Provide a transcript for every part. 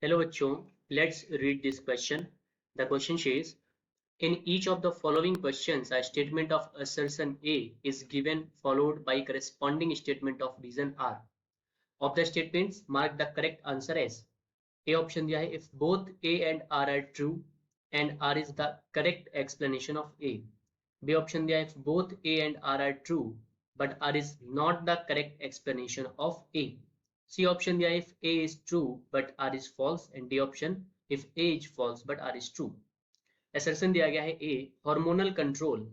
Hello बच्चों, let's read this question. The question says, in each of the following questions, a statement of assertion A is given followed by corresponding statement of reason R. Of the statements, mark the correct answer as. A option दिया है if both A and R are true and R is the correct explanation of A. B option दिया है if both A and R are true but R is not the correct explanation of A. C option दिया है if A is true but R is false and D option if A is false but R is true. Assertion दिया गया है A, hormonal control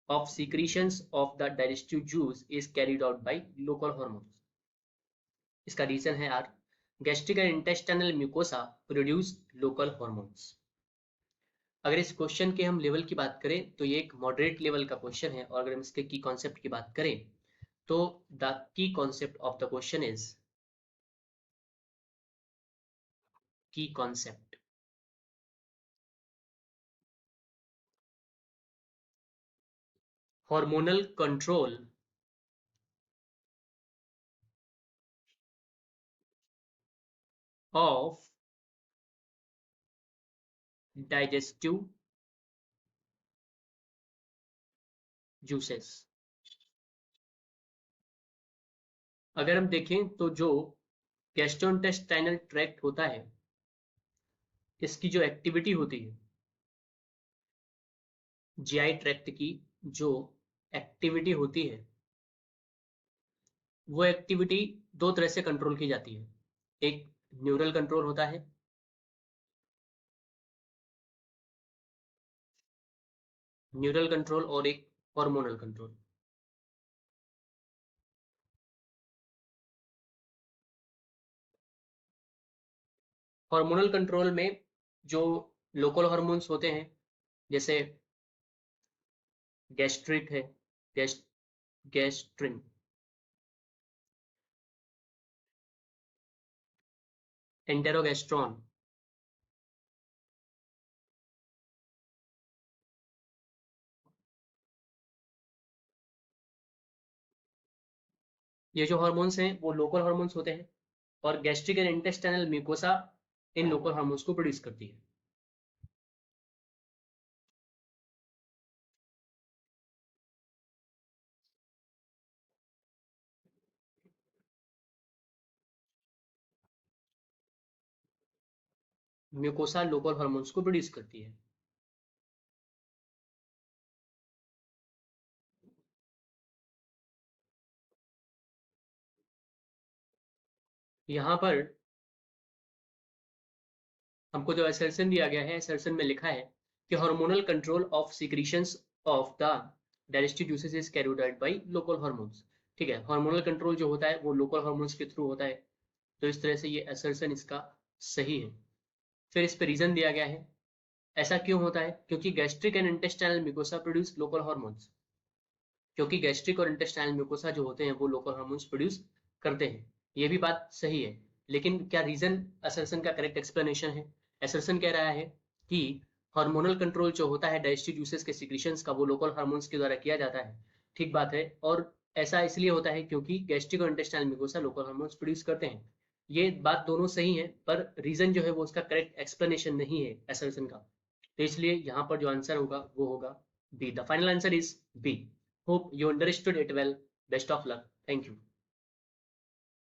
of secretions of the digestive juice is carried out by local hormones. इसका reason है R, gastric and intestinal mucosa produce local hormones. अगर इस question के हम level की बात करें तो ये एक मॉडरेट लेवल का क्वेश्चन है, और अगर हम इसके की कॉन्सेप्ट की बात करें तो the key concept of the question is की concept hormonal control of digestive juices. अगर हम देखें तो जो गैस्ट्रोइंटेस्टाइनल ट्रैक्ट होता है, इसकी जो एक्टिविटी होती है, जीआई ट्रैक्ट की जो एक्टिविटी होती है, वो एक्टिविटी दो तरह से कंट्रोल की जाती है. एक न्यूरल कंट्रोल होता है, न्यूरल कंट्रोल, और एक हार्मोनल कंट्रोल. हार्मोनल कंट्रोल में जो लोकल हार्मोन्स होते हैं, जैसे गैस्ट्रिक है, गैस्ट्रिन, एंटेरोगेस्ट्रॉन, ये जो हार्मोन्स हैं वो लोकल हार्मोन्स होते हैं, और gastric and intestinal mucosa in local hormones को प्रोड्यूस करती है. म्यूकोसा लोकल हार्मोन्स को प्रोड्यूस करती है. यहाँ पर हमको जो असर्शन दिया गया है, असर्शन में लिखा है कि hormonal control of secretions of the digestive juices is carried out by local hormones. ठीक है, हार्मोनल कंट्रोल जो होता है वो लोकल हार्मोन्स के थ्रू होता है. तो इस तरह से ये असर्शन इसका सही है. फिर इस पे रीजन दिया गया है. ऐसा क्यों होता है? क्योंकि gastric and intestinal mucosa produce local hormones. क्योंकि गैस्ट्रिक और इंटेस्टाइनल म्यूकोसा जो होते हैं वो लोकल हार्मोन्स प्रोड्यूस करते हैं. ये भी बात सही है, लेकिन क्या रीजन असर्शन का करेक्ट एक्सप्लेनेशन है? असर्शन कह रहा है कि हार्मोनल कंट्रोल जो होता है डाइजेस्टिव जूसेस के सिक्रीशंस का, वो लोकल हार्मोन्स के द्वारा किया जाता है. ठीक बात है, और ऐसा इसलिए होता है क्योंकि गैस्ट्रिक और intestinal mucosa local hormones produce करते हैं. ये बात दोनों सही है, पर रीजन जो है वो उसका करेक्ट एक्सप्लेनेशन नहीं है असर्शन का. तो इसलिए यहाँ पर जो आंसर होगा वो होगा B. The final answer is B. Hope you understood it well. Best of luck. Thank you.